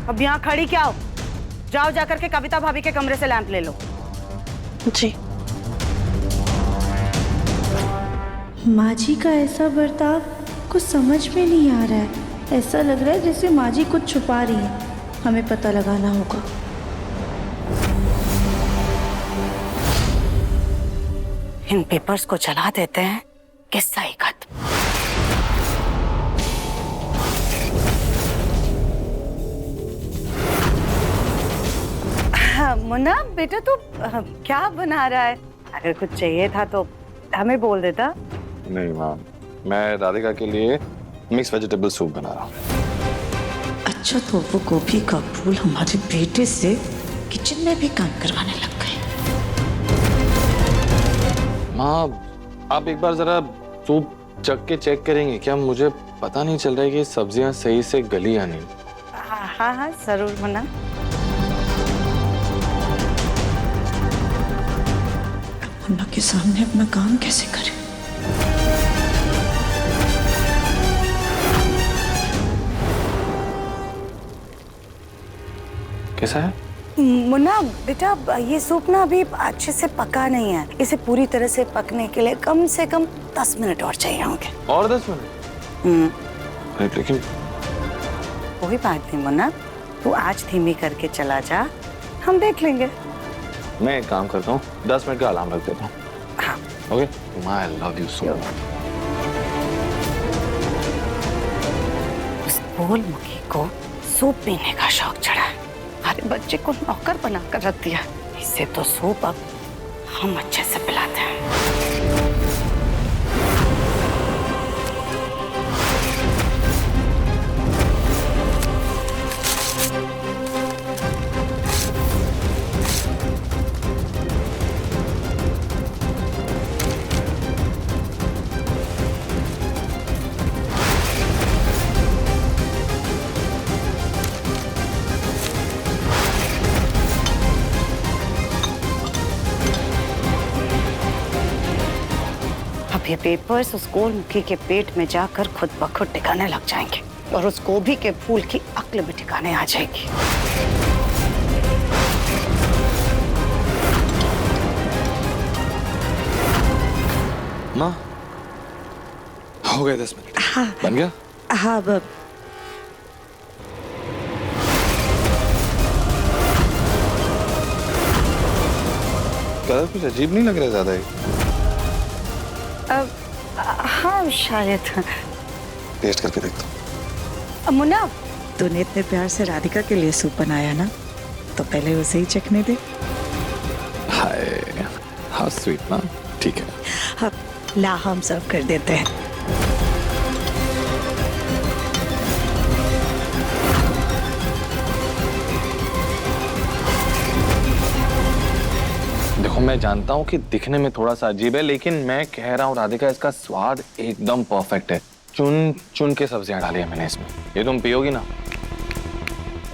अब यहाँ खड़ी क्या हो? जाओ जाकर के कविता भाभी के कमरे से लैंप ले लो। जी। माँ जी का ऐसा बर्ताव कुछ समझ में नहीं आ रहा है। ऐसा लग रहा है जैसे माँ जी कुछ छुपा रही है। हमें पता लगाना होगा। इन पेपर्स को चला देते हैं, किस्सा ही खत्म। मुन्ना बेटा तू क्या बना रहा है? अगर कुछ चाहिए था तो हमें बोल देता। नहीं माँ, मैं राधिका के लिए मिक्स वेजिटेबल सूप बना रहा हूँ। अच्छा, तो वो गोभी का फूल हमारे बेटे से किचन में भी काम करवाने लग गए। माँ, आप एक बार जरा सूप चख के चेक करेंगे क्या? मुझे पता नहीं चल रहा है कि सब्जियां सही से गली या नहीं। हाँ हाँ जरूर मुन्ना। मुन्ना के सामने अपना काम कैसे करें? कैसा है? मुन्ना बेटा ये सूप ना अभी अच्छे से पका नहीं है। इसे पूरी तरह से पकने के लिए कम से कम 10 मिनट और चाहिए होंगे। और 10 मिनट? लेकिन कोई बात नहीं मुन्ना, तू आज धीमी करके चला जा, हम देख लेंगे। मैं एक काम करता हूँ, 10 मिनट का अलार्म रख देता हूँ। हाँ okay, I love you so much. उस गोलमुखी को सूप पीने का शौक चढ़ा है। हमारे बच्चे को नौकर बनाकर रख दिया। इससे तो सूप अब हम अच्छे से पिलाते हैं। ये पेपर्स उस गोलमुखी के पेट में जाकर खुद ब खुद टिकाने लग जाएंगे और उस गोभी के फूल की अक्ल भी ठिकाने आ जाएगी। माँ, हो गए 10 मिनट। हाँ बन गया? हाँ बाब। कलर कुछ अजीब नहीं लग रहा ज्यादा ही? हाँ शायद। टेस्ट करके देखता हूँ। मुन्ना, तूने इतने प्यार से राधिका के लिए सूप बनाया ना, तो पहले उसे ही चखने दे। हाय, हाउ स्वीट ना। ठीक है, हाँ, ला हम सर्व कर देते हैं। देखो मैं जानता हूँ कि दिखने में थोड़ा सा अजीब है, लेकिन मैं कह रहा हूँ राधिका, इसका स्वाद एकदम परफेक्ट है। चुन चुन के सब्जियां डाली है मैंने इसमें। ये तुम पियोगी ना,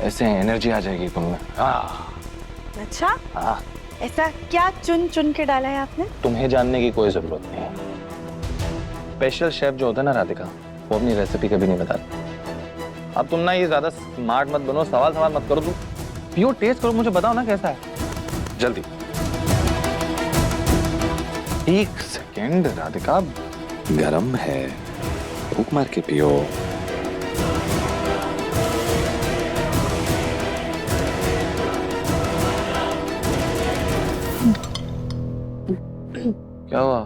ऐसे एनर्जी आ जाएगी तुममें। अच्छा, हाँ, ऐसा क्या चुन चुन के डाला है आपने? तुम्हें जानने की कोई जरूरत नहीं है। स्पेशल शेफ जो होता है ना राधिका, वो अपनी रेसिपी कभी नहीं बताता। अब तुम ना ये ज्यादा स्मार्ट मत बनो, सवाल मत करो, तुम पियो, टेस्ट करो, मुझे बताओ ना कैसा है जल्दी। 1 सेकेंड राधिका, गरम है, फूंक मार के पियो। क्या हुआ?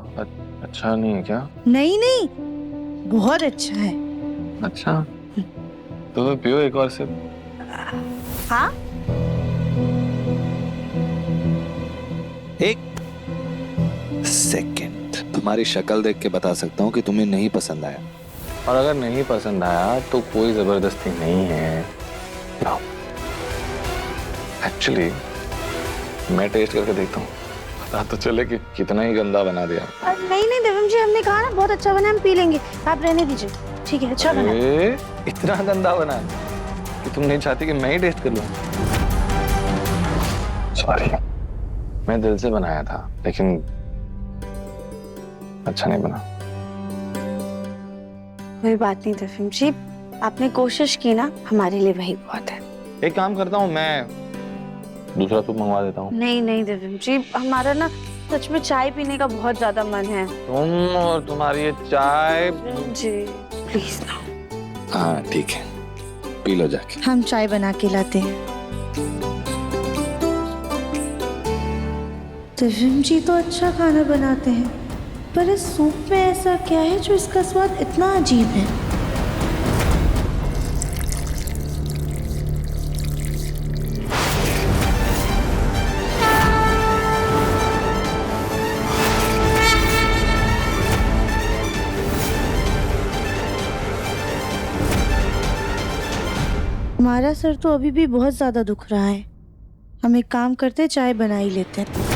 अच्छा नहीं है क्या? नहीं नहीं, बहुत अच्छा है। अच्छा, तो पियो एक और सिप। हाँ, एक सेकंड, तुम्हारी शक्ल देख के बता सकता हूँ कि तुम्हें नहीं पसंद आया, और अगर नहीं पसंद आया तो कोई जबरदस्ती नहीं है। एक्चुअली मैं टेस्ट करके देखता हूँ, पता तो चले कि कितना ही गंदा बना दिया। नहीं नहीं देवम जी, हमने कहा ना बहुत अच्छा बना, हम पी लेंगे, आप रहने दीजिए। ठीक है, अच्छा बना। इतना गंदा बना कि तुम नहीं चाहती कि मैं ही टेस्ट कर लूं? सॉरी, मैं दिल से बनाया था, लेकिन अच्छा नहीं बना। कोई बात नहीं देवम जी, आपने कोशिश की ना, हमारे लिए वही बहुत है। एक काम करता हूँ, मैं दूसरा सूप मंगवा देता हूँ। नहीं नहीं दिव्यम जी, हमारा ना सच में चाय पीने का बहुत ज्यादा मन है। तुम और तुम्हारी ये चाय। जी प्लीज ना। हाँ ठीक है, पी लो जाके। हम चाय बना के लाते हैं। दिव्यम जी तो अच्छा खाना बनाते हैं, पर इस सूप में ऐसा क्या है जो इसका स्वाद इतना अजीब है? हमारा सर तो अभी भी बहुत ज्यादा दुख रहा है। हम एक काम करते, चाय बना ही लेते हैं।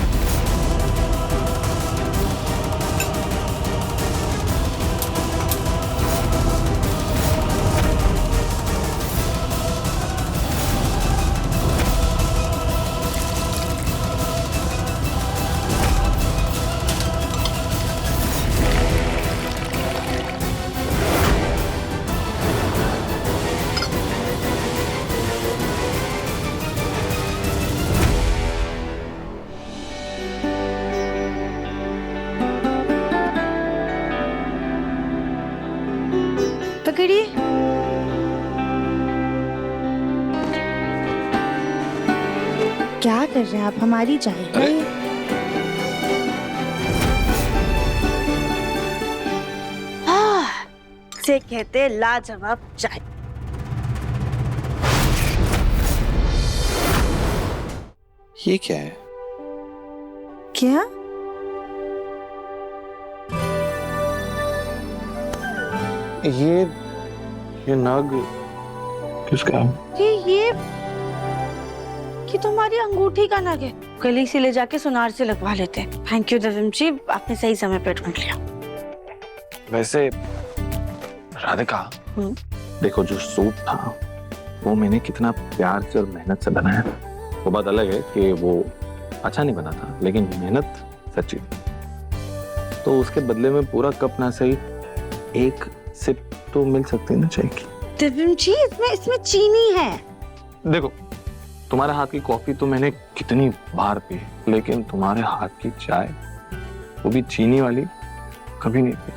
पकड़िए। क्या कर रहे हैं आप? हमारी चाय है। से कहते लाजवाब चाय। ये क्या है? क्या? ये नग किसका है? ये तुम्हारी अंगूठी का नग है। गली से ले जाके सुनार से लगवा लेते हैं। थैंक यू दिव्यम जी, आपने सही समय पे ढूंढ लिया। वैसे राधिका, देखो जो सूप था वो मैंने कितना प्यार से और मेहनत से बनाया। वो बात अलग है कि वो अच्छा नहीं बना था, लेकिन मेहनत सच्ची। तो उसके बदले में पूरा कप ना सही एक सिप तो मिल सकती है ना चाय की। दिव्यम जी, इसमें चीनी है। देखो तुम्हारे हाथ की कॉफी तो मैंने कितनी बार पी, लेकिन तुम्हारे हाथ की चाय, वो भी चीनी वाली, कभी नहीं पी।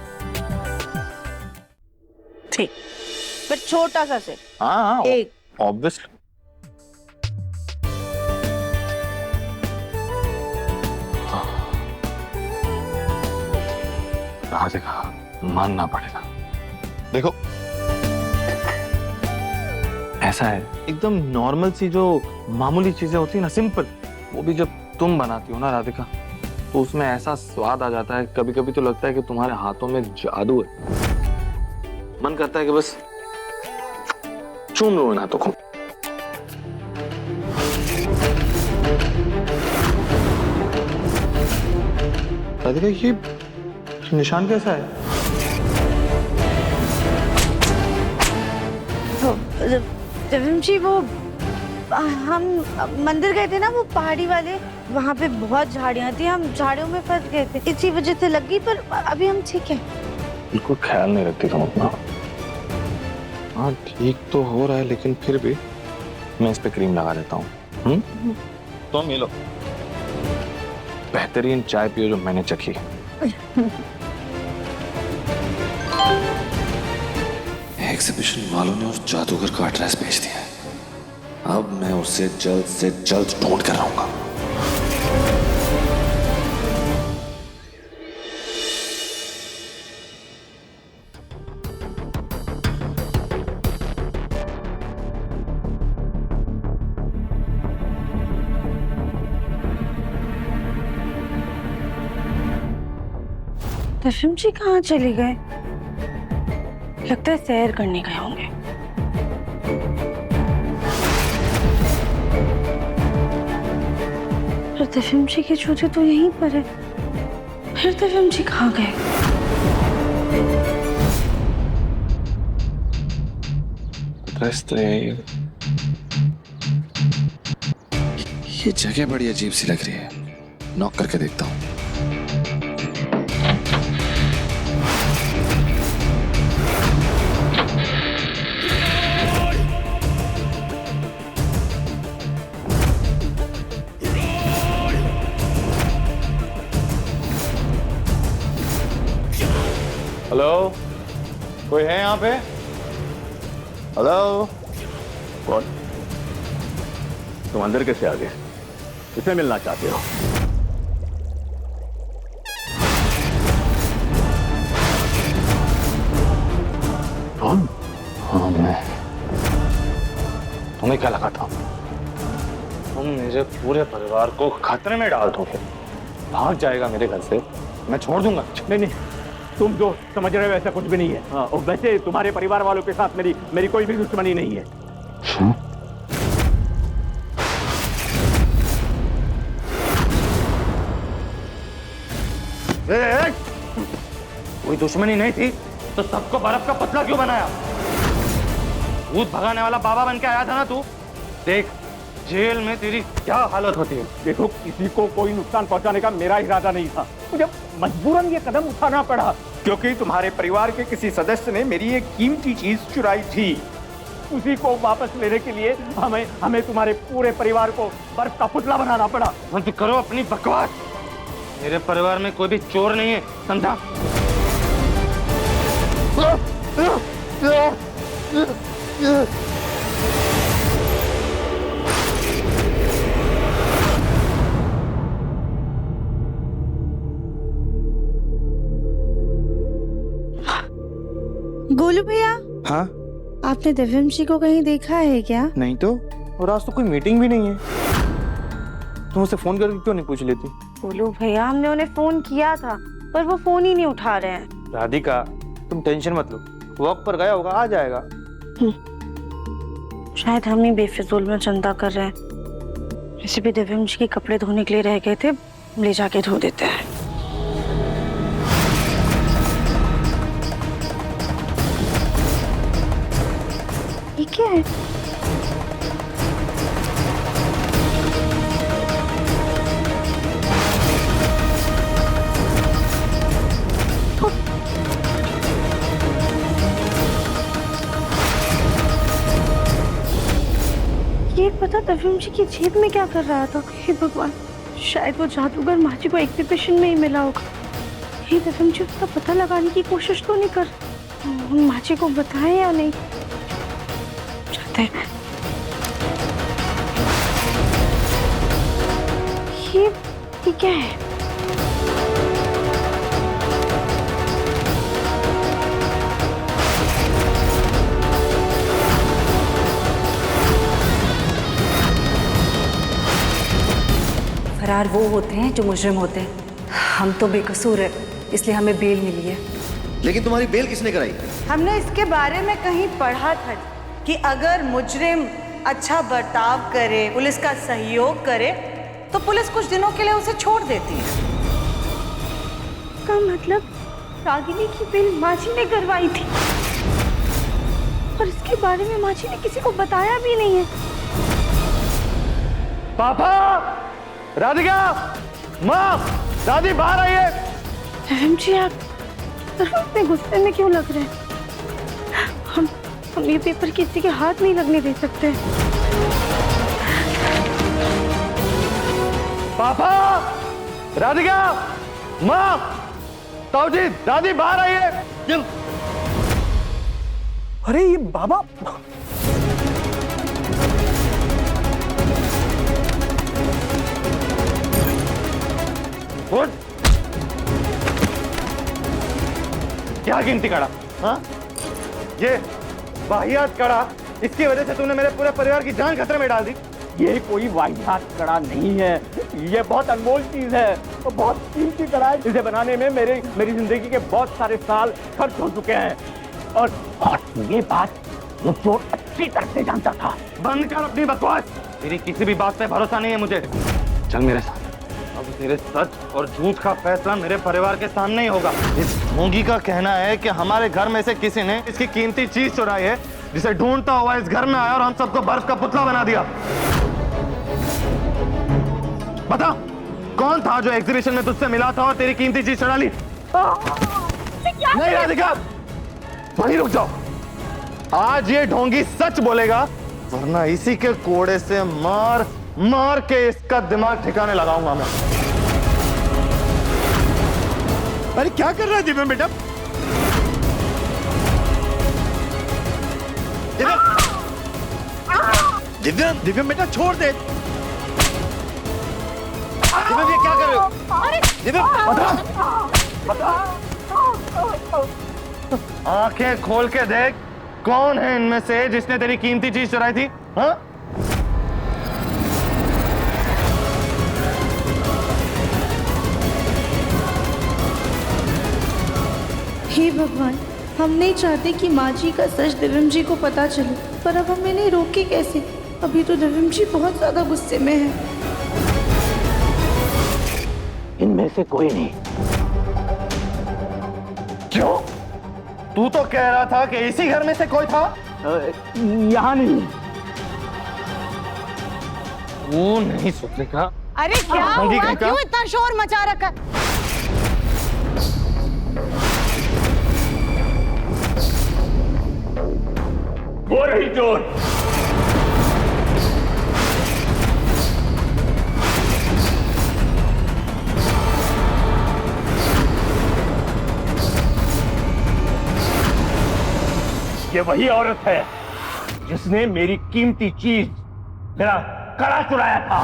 ठीक, पर छोटा सा सिप। हाँ एक। ऑब्वियसली। राधिका, मानना पड़ेगा। देखो ऐसा है, एकदम नॉर्मल सी जो मामूली चीजें होती है ना, सिंपल, वो भी जब तुम बनाती हो ना राधिका, तो उसमें ऐसा स्वाद आ जाता है। कभी कभी तो लगता है कि तुम्हारे हाथों में जादू है। मन करता है कि बस चूम लो इन हाथों को। राधिका, ये निशान कैसा है? दिव्यम जी, वो हम मंदिर गए थे ना, वो पहाड़ी वाले, वहाँ पे बहुत झाड़ियाँ थी, हम झाड़ियों में फंस गए थे, इसी वजह से लग गई, पर अभी हम ठीक हैं। बिल्कुल ख्याल नहीं रखती तुम अपना। हाँ ठीक तो हो रहा है, लेकिन फिर भी मैं इस पे क्रीम लगा देता हूँ। तुम ये लो, बेहतरीन चाय पियो जो मैंने चखी। एग्जीबिशन वालों ने उस जादूगर का एड्रेस भेज दिया है। अब मैं उसे जल्द से जल्द ढूंढ कर आऊंगा। दिव्यम जी कहाँ चले गए? लगता है सैर करने गए होंगे। पर दिव्यम जी के जूते तो यहीं पर है। फिर दिव्यम जी कहाँ गए? ड्रेस तो यही है। ये जगह बड़ी अजीब सी लग रही है। नॉक करके देखता हूँ। हेलो, कोई है यहाँ पे? हेलो? कौन? तुम अंदर कैसे आ गए? किससे मिलना चाहते हो? कौन? हाँ मैं। तुम्हें क्या लगा था? तुम मेरे पूरे परिवार को खतरे में डाल दोगे, भाग जाएगा मेरे घर से, मैं छोड़ दूंगा। नहीं नहीं, तुम जो समझ रहे हो ऐसा कुछ भी नहीं है। हाँ, और वैसे तुम्हारे परिवार वालों के साथ मेरी कोई भी दुश्मनी नहीं है। कोई दुश्मनी नहीं थी तो सबको बर्फ का पतला क्यों बनाया? भूत भगाने वाला बाबा बन के आया था ना तू। देख जेल में तेरी क्या हालत होती है। देखो, किसी को कोई नुकसान पहुंचाने का मेरा इरादा नहीं था, मुझे मजबूरन ये कदम उठाना पड़ा क्योंकि तुम्हारे परिवार के किसी सदस्य ने मेरी एक कीमती चीज चुराई थी। उसी को वापस लेने के लिए हमें तुम्हारे पूरे परिवार को बर्फ का पुतला बनाना पड़ा। बंद करो अपनी बकवास। मेरे परिवार में कोई भी चोर नहीं है, समझा? गोलू भैया, हाँ? आपने दिव्यंशी को कहीं देखा है क्या? नहीं तो, और आज तो कोई मीटिंग भी नहीं है। तुम उसे फोन करके क्यों नहीं पूछ लेती? गोलू भैया, हमने उन्हें फोन किया था पर वो फोन ही नहीं उठा रहे हैं। राधिका, तुम टेंशन मत लो, वॉक पर गया होगा, आ जाएगा। शायद हम ही बेफिजूल में चिंता कर रहे हैं। वैसे भी दिव्यंशी के कपड़े धोने के लिए रह गए थे, ले जाके धो देते हैं। ये क्या है? ये पता दिव्यंशी की जेब में क्या कर रहा था? हे भगवान, शायद वो जादूगर माची को एग्जीबिशन में ही मिला होगा। ये दिव्यंशी उसका पता लगाने की कोशिश तो नहीं कर, माची को बताए या नहीं? जाते हैं। ये क्या है? फरार वो होते हैं जो मुजरिम होते हैं। हम तो बेकसूर है, इसलिए हमें बेल मिली है। लेकिन तुम्हारी बेल किसने कराई? हमने इसके बारे में कहीं पढ़ा था कि अगर मुजरिम अच्छा बर्ताव करे, पुलिस का सहयोग करे, तो पुलिस कुछ दिनों के लिए उसे छोड़ देती है। का मतलब रागिनी की बेल माची ने करवाई थी और इसके बारे में माची ने किसी को बताया भी नहीं है। पापा, राधिका, माँ, दादी बाहर आइए। जी, आप इतने गुस्से में क्यों लग रहे हैं? हम ये पेपर किसी के हाथ नहीं लगने दे सकते। पापा, राधिका, माँ, ताऊ जी, दादी बाहर आइए। अरे ये बाबा, उठ। क्या कीमती कड़ा? हाँ? ये वाहियात कड़ा, इसकी वजह से तूने मेरे पूरे परिवार की जान खतरे में डाल दी। ये कोई वाहियात कड़ा नहीं है, ये बहुत अनमोल चीज है और बहुत कीमती कड़ा है। इसे बनाने में मेरी जिंदगी के बहुत सारे साल खर्च हो चुके हैं और ये बात वो चोर अच्छी तरह से जानता था। बंद कर अपनी बकवास। तेरी किसी भी बात पे भरोसा नहीं है मुझे। चल मेरे साथ। अब तेरे सच और झूठ का फैसला मेरे परिवार के सामने ही होगा। इस ढोंगी का कहना है कि हमारे घर में से किसी ने इसकी कीमती चीज चुराई है, जिसे ढूंढता हुआ इस घर में आया और हम सबको बर्फ का पुतला बना दिया। बता, कौन था जो एग्जीबिशन में तुझसे मिला था और तेरी कीमती चीज चुरा ली? नहीं राधिका, वहीं रुक जाओ। आज ये ढोंगी सच बोलेगा, वरना इसी के कोड़े से मार मार के इसका दिमाग ठिकाने लगाऊंगा मैं। अरे क्या कर रहा है दिव्या बेटा? दिव्यम दिव्यम बेटा छोड़ दे। दिव्यम ये क्या कर रहे हो? दिव्यम आंखें खोल के देख, कौन है इनमें से जिसने तेरी कीमती चीज चुराई थी? हाँ? हे भगवान, हम नहीं चाहते कि माँ जी का सच दिव्यम जी को पता चले, पर अब हम इन्हें रोके कैसे? अभी तो दिव्यम जी बहुत ज्यादा गुस्से में है। इनमें से कोई नहीं। क्यों? तू तो कह रहा था कि इसी घर में से कोई था। यहाँ नहीं। वो नहीं सुनने का। अरे क्या होंगी हुआ? कहीं का? क्यों इतना शोर मचा रखा? वो रही चोर। ये वही औरत है जिसने मेरी कीमती चीज, मेरा कड़ा चुराया था।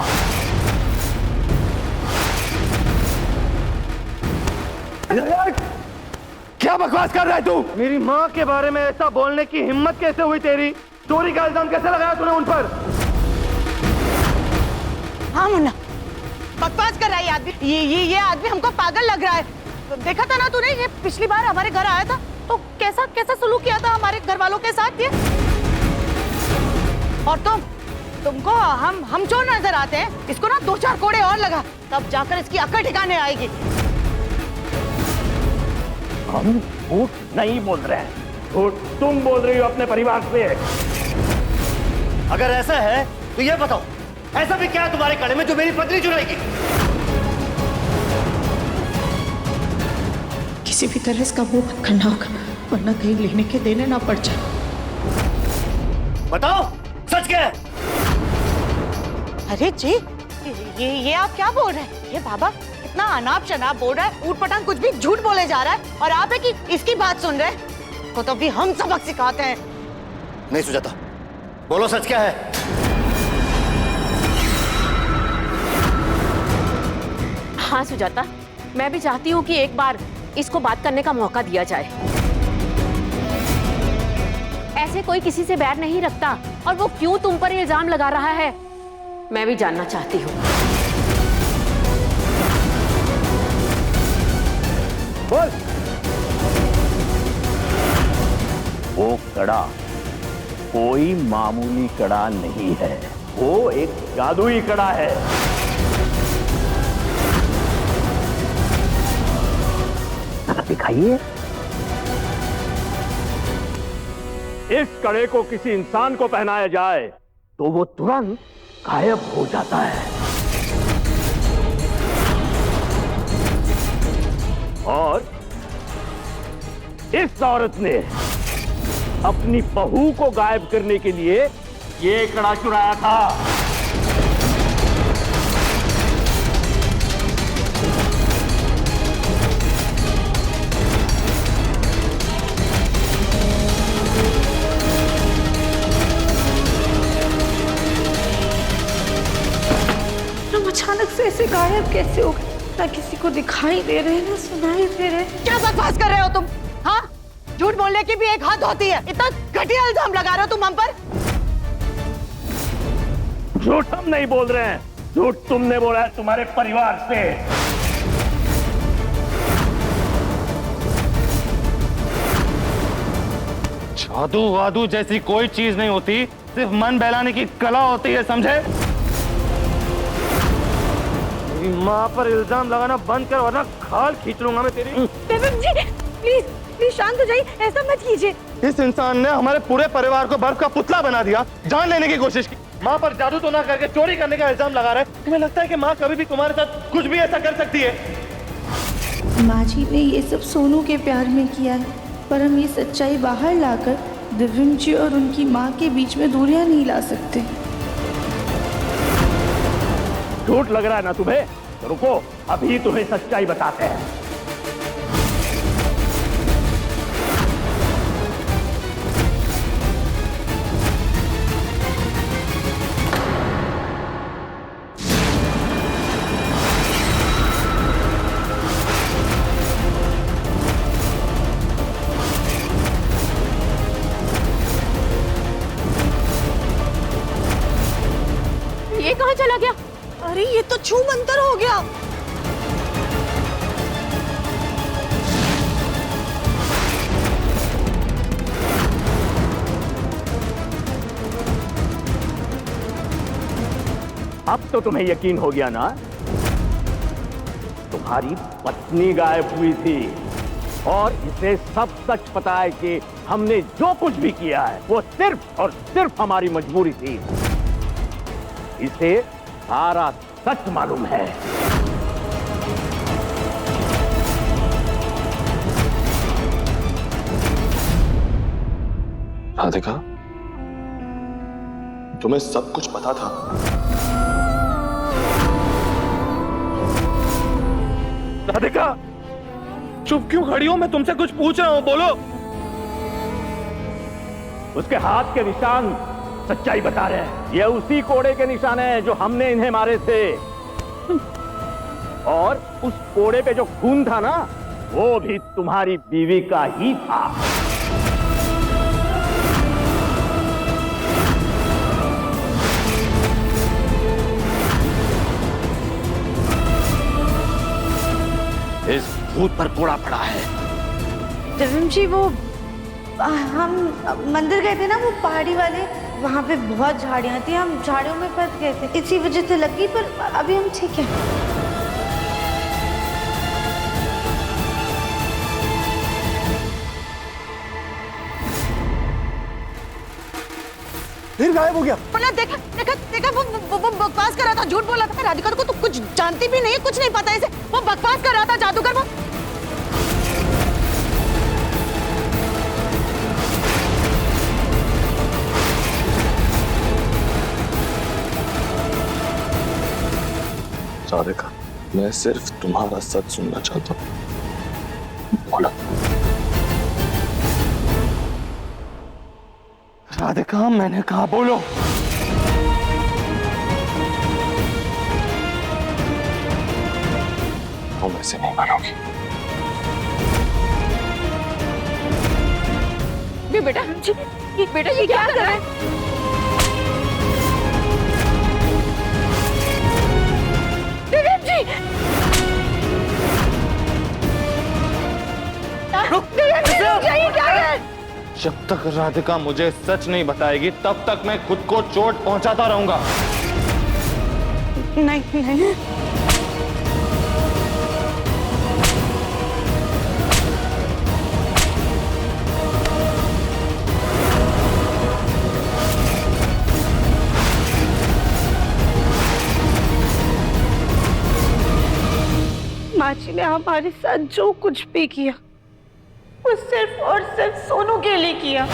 क्या बकवास कर रहा है तू? मेरी माँ के बारे में ऐसा बोलने की हिम्मत कैसे हुई तेरी? चोरी का इल्जाम कैसे लगाया तूने उन पर? हाँ मुन्ना, बकवास कर रहा है ये आदमी। ये आदमी हमको पागल लग रहा है। तो देखा था ना तूने, ये पिछली बार हमारे घर आया था तो कैसा कैसा सलूक किया था हमारे घर वालों के साथ ये। और तुमको हम चोर नजर आते हैं? इसको ना 2-4 कोड़े और लगा, तब जाकर इसकी अकड़ ठिकाने आएगी। हम झूठ नहीं बोल रहे हैं, झूठ तुम बोल रही हो अपने परिवार से। अगर ऐसा है तो ये बताओ, ऐसा भी क्या है तुम्हारे कड़े में जो मेरी पत्नी चुराएगी? किसी भी तरह इसका मुंह बंद करना होगा, वरना कहीं लेने के देने ना पड़ जाए। बताओ सच क्या है? अरे जी, ये आप क्या बोल रहे हैं? ये बाबा इतना अनाप शनाप बोल रहा है, ऊट पटांग कुछ भी झूठ बोले जा रहा है, और आप है कि इसकी बात सुन रहे हैं? को तो भी हम सबक सिखाते हैं। नहीं सुजाता, बोलो सच क्या है? हाँ सुजाता, मैं भी चाहती हूँ कि एक बार इसको बात करने का मौका दिया जाए। ऐसे कोई किसी से बैर नहीं रखता, और वो क्यों तुम पर इल्जाम लगा रहा है, मैं भी जानना चाहती हूँ। बोल। वो कड़ा कोई मामूली कड़ा नहीं है, वो एक जादुई कड़ा है। दिखाइए। इस कड़े को किसी इंसान को पहनाया जाए तो वो तुरंत गायब हो जाता है, और इस औरत ने अपनी बहू को गायब करने के लिए ये कड़ा चुराया था। हम अचानक से ऐसे गायब कैसे हो गए? ना किसी को दिखाई दे रहे, ना सुनाई दे रहे। क्या बकवास कर रहे हो तुम? हाँ, झूठ बोलने की भी एक हद होती है। इतना घटिया इल्जाम लगा रहे हो तुम हम पर। झूठ हम नहीं बोल रहे हैं, झूठ तुमने बोला है तुम्हारे परिवार से। जादू वादू जैसी कोई चीज नहीं होती, सिर्फ मन बहलाने की कला होती है, समझे? मेरी माँ पर इल्जाम लगाना बंद कर, वरना खाल खींच लूंगा मैं तेरी। दिव्यम जी, प्लीज प्लीज शांत हो जाइए, ऐसा मत कीजिए। इस इंसान ने हमारे पूरे परिवार को बर्फ का पुतला बना दिया, जान लेने की कोशिश की। माँ पर जादू तो ना करके चोरी करने का इल्जाम लगा रहा है। तुम्हें लगता है कि माँ कभी भी तुम्हारे साथ कुछ भी ऐसा कर सकती है? माँ जी ने ये सब सोनू के प्यार में किया है, पर हम ये सच्चाई बाहर लाकर दिव्यम जी और उनकी माँ के बीच में दूरियां नहीं ला सकते। झूठ लग रहा है ना तुम्हें? तो रुको, अभी तुम्हें सच्चाई बताते हैं। तो छू मंतर हो गया। अब तो तुम्हें यकीन हो गया ना? तुम्हारी पत्नी गायब हुई थी और इसे सब सच पता है कि हमने जो कुछ भी किया है वो सिर्फ और सिर्फ हमारी मजबूरी थी। इसे सारा सच मालूम है। राधिका, तुम्हें सब कुछ पता था? राधिका, चुप क्यों खड़ी हो? मैं तुमसे कुछ पूछ रहा हूँ, बोलो। उसके हाथ के निशान सच्चाई बता रहे हैं। ये उसी कोड़े के निशान हैं जो हमने इन्हें मारे थे। और उस कोड़े पे जो खून था ना, वो भी तुम्हारी बीवी का ही था। इस भूत पर कोड़ा पड़ा है। दिव्यम जी, वो हम मंदिर गए थे ना, वो पहाड़ी वाले, वहाँ पे बहुत झाड़ियाँ थी, हम झाड़ियों में फंस गए थे, इसी वजह से लगी, पर अभी हम ठीक हैं। फिर गायब हो गया। पन्ना देखा देखा देखा, वो बकवास कर रहा था, झूठ बोल रहा था। राधिका को तो कुछ जानती भी नहीं है, कुछ नहीं पता इसे। वो बकवास कर रहा था जादूगर। वो राधिका, मैं सिर्फ तुम्हारा सच सुनना चाहता हूँ। बोलो। राधिका, मैंने कहा बोलो। तुम ऐसे नहीं मानोगी। बेटा जी, बेटा ये क्या कर रहा है? दिव्यम जी, दिव्यम जी, रुक जाइए, क्या है? जब तक राधिका मुझे सच नहीं बताएगी, तब तक मैं खुद को चोट पहुंचाता रहूंगा। नहीं नहीं, माँ जी ने हमारे साथ जो कुछ भी किया, वो सिर्फ और सिर्फ सोनू के लिए किया।